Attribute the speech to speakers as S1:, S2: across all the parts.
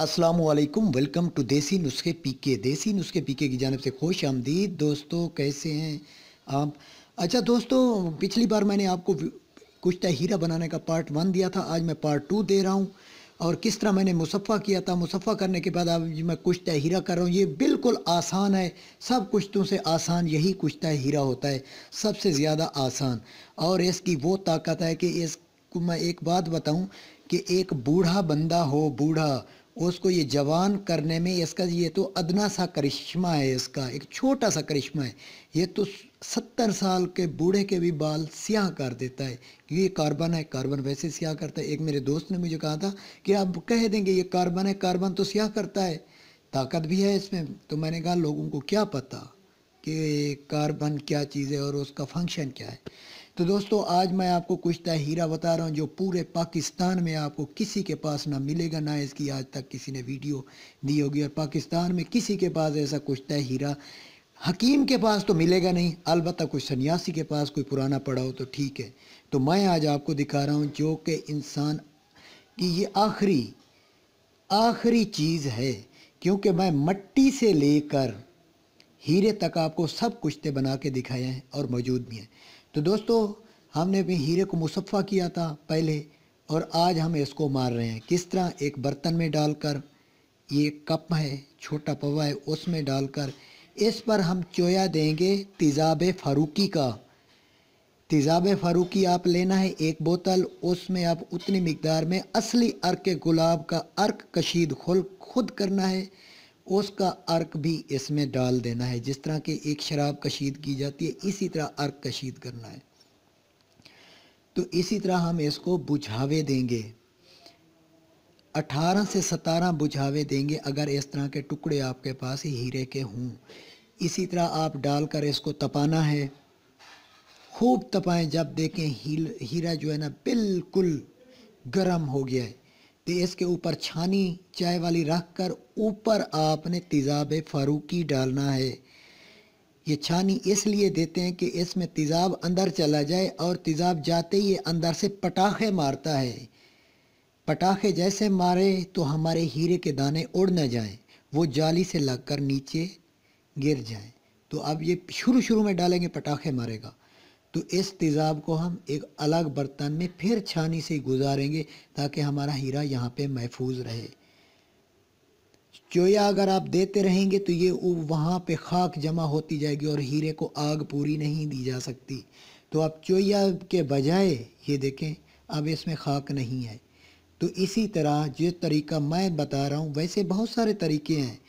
S1: अस्सलामुअलैकुम। Welcome to देसी नुस्खे पीके की जानिब से खुश आमदीद। दोस्तों कैसे हैं आप? अच्छा दोस्तों, पिछली बार मैंने आपको कुश्ता हीरा बनाने का पार्ट 1 दिया था। आज मैं पार्ट 2 दे रहा हूँ और किस तरह मैंने मुसफ़्फ़ा किया था। मुसफ़्फ़ा करने के बाद अब मैं कुश्ता हीरा कर रहा हूँ। ये बिल्कुल आसान है, सब कुश्तों से आसान यही कुश्ता हीरा होता है, सबसे ज़्यादा आसान। और इसकी वो ताकत है कि इसको मैं एक बात बताऊँ कि एक बूढ़ा बंदा हो, बूढ़ा, उसको ये जवान करने में इसका ये तो अदना सा करिश्मा है, इसका एक छोटा सा करिश्मा है। ये तो 70 साल के बूढ़े के भी बाल स्याह कर देता है, क्योंकि ये कार्बन है, कार्बन वैसे स्याह करता है। एक मेरे दोस्त ने मुझे कहा था कि आप कह देंगे ये कार्बन है, कार्बन तो स्याह करता है, ताकत भी है इसमें। तो मैंने कहा लोगों को क्या पता कि कार्बन क्या चीज़ है और उसका फंक्शन क्या है। तो दोस्तों आज मैं आपको कुश्ता हीरा बता रहा हूँ जो पूरे पाकिस्तान में आपको किसी के पास ना मिलेगा, ना इसकी आज तक किसी ने वीडियो दी होगी। और पाकिस्तान में किसी के पास ऐसा कुश्ता हीरा, हकीम के पास तो मिलेगा नहीं, अलबत्ता कोई सन्यासी के पास कोई पुराना पड़ा हो तो ठीक है। तो मैं आज आपको दिखा रहा हूँ जो कि इंसान की ये आखिरी आखिरी चीज़ है, क्योंकि मैं मट्टी से लेकर हीरे तक आपको सब कुश्ते बना के दिखाए हैं और मौजूद भी हैं। तो दोस्तों हमने भी हीरे को मुसफ़्फ़ा किया था पहले, और आज हम इसको मार रहे हैं। किस तरह? एक बर्तन में डालकर, ये कप है, छोटा पवा है, उसमें डालकर इस पर हम चोया देंगे तेज़ाब फ़ारूकी का। तेज़ाब फ़ारूकी आप लेना है 1 बोतल, उसमें आप उतनी मिकदार में असली अर्क गुलाब का अर्क कशीद खुद करना है, उसका अर्क भी इसमें डाल देना है। जिस तरह की एक शराब कशीद की जाती है, इसी तरह अर्क कशीद करना है। तो इसी तरह हम इसको बुझावे देंगे, 18 से 17 बुझावे देंगे, अगर इस तरह के टुकड़े आपके पास हीरे के हों। इसी तरह आप डालकर इसको तपाना है, खूब तपाएं। जब देखें हीरा जो है ना बिल्कुल गर्म हो गया है, तो इसके ऊपर छानी चाय वाली रख कर ऊपर आपने तेज़ाब फ़ारूकी डालना है। ये छानी इसलिए देते हैं कि इसमें तेज़ाब अंदर चला जाए, और तेज़ाब जाते ही ये अंदर से पटाखे मारता है। पटाखे जैसे मारे तो हमारे हीरे के दाने उड़ न जाएं, वो जाली से लगकर नीचे गिर जाएं। तो अब ये शुरू शुरू में डालेंगे, पटाखे मारेगा, तो इस तेज़ाब को हम एक अलग बर्तन में फिर छानी से गुजारेंगे, ताकि हमारा हीरा यहाँ पे महफूज रहे। चोया अगर आप देते रहेंगे तो ये वहाँ पे खाक जमा होती जाएगी और हीरे को आग पूरी नहीं दी जा सकती। तो आप चोया के बजाय ये देखें अब इसमें खाक नहीं है। तो इसी तरह जो तरीका मैं बता रहा हूँ, वैसे बहुत सारे तरीके हैं,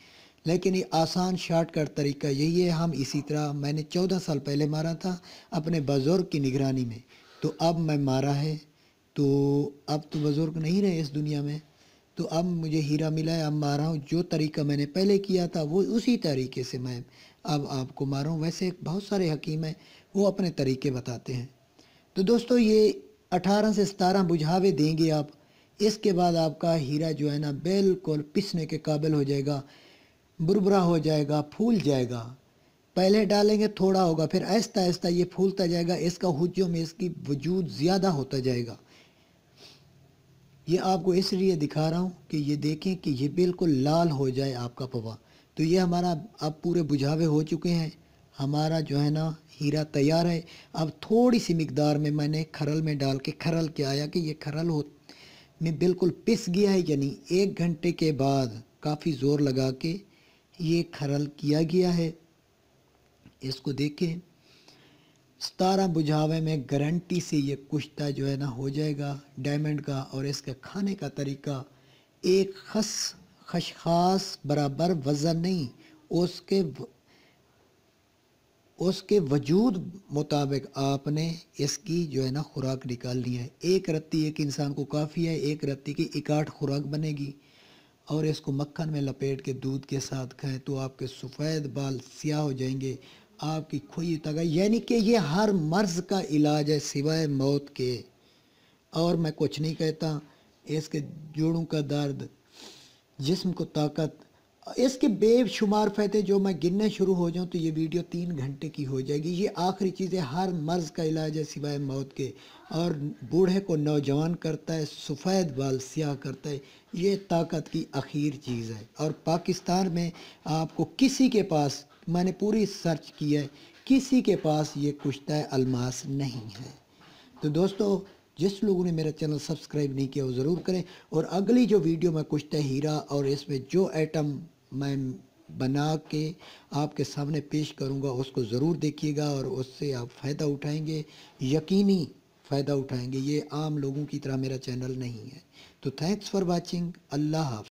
S1: लेकिन ये आसान शॉर्टकट तरीका यही है। हम इसी तरह, मैंने 14 साल पहले मारा था अपने बुज़ुर्ग की निगरानी में, तो अब मैं मारा है, तो अब तो बुज़ुर्ग नहीं रहे इस दुनिया में, तो अब मुझे हीरा मिला है, अब मार रहा हूँ। जो तरीका मैंने पहले किया था वो उसी तरीके से मैं अब आपको मार रहा हूँ। वैसे बहुत सारे हकीम हैं, वो अपने तरीके बताते हैं। तो दोस्तों ये 18 से 17 बुझावे देंगे आप। इसके बाद आपका हीरा जो है ना बिल्कुल पिसने के काबिल हो जाएगा, बुरबुरा हो जाएगा, फूल जाएगा। पहले डालेंगे थोड़ा होगा, फिर आहिस्ता आहिस्ता ये फूलता जाएगा, इसका हुज्जम, इसकी वजूद ज़्यादा होता जाएगा। ये आपको इसलिए दिखा रहा हूँ कि ये देखें कि ये बिल्कुल लाल हो जाए आपका पवा। तो ये हमारा अब पूरे बुझावे हो चुके हैं, हमारा जो है ना हीरा तैयार है। अब थोड़ी सी मिकदार में मैंने खरल में डाल के खरल के आया कि ये खरल हो में बिल्कुल पिस गया है, यानी 1 घंटे के बाद काफ़ी ज़ोर लगा के ये खरल किया गया है। इसको देखें, 17 बुझावे में गारंटी से ये कुश्ता जो है ना हो जाएगा डायमंड का। और इसका खाने का तरीका, एक खसखास बराबर वज़न नहीं, उसके वजूद मुताबिक आपने इसकी जो है ना खुराक निकालनी है। एक रत्ती एक इंसान को काफ़ी है, एक रत्ती की 61 खुराक बनेगी। और इसको मक्खन में लपेट के दूध के साथ खाएं तो आपके सफ़ेद बाल स्याह हो जाएंगे, आपकी खुई तगा, यानी कि ये हर मर्ज़ का इलाज है सिवाय मौत के। और मैं कुछ नहीं कहता। इसके जोड़ों का दर्द, जिस्म को ताकत, इसके बेशुमार फ़ायदे जो मैं गिनने शुरू हो जाऊँ तो ये वीडियो 3 घंटे की हो जाएगी। ये आखिरी चीज़ है, हर मर्ज़ का इलाज है सिवाय मौत के, और बूढ़े को नौजवान करता है, सफ़ेद बाल स्याह करता है। ये ताकत की आखिर चीज़ है। और पाकिस्तान में आपको किसी के पास, मैंने पूरी सर्च की है, किसी के पास ये कुश्ता अलमास नहीं है। तो दोस्तों, जिस लोगों ने मेरा चैनल सब्सक्राइब नहीं किया वो ज़रूर करें। और अगली जो वीडियो मैं कुश्ता हीरा और इसमें जो आइटम मैं बना के आपके सामने पेश करूंगा उसको ज़रूर देखिएगा, और उससे आप फ़ायदा उठाएंगे, यकीनी फ़ायदा उठाएंगे। ये आम लोगों की तरह मेरा चैनल नहीं है। तो थैंक्स फॉर वाचिंग। अल्लाह हाफ़िज़।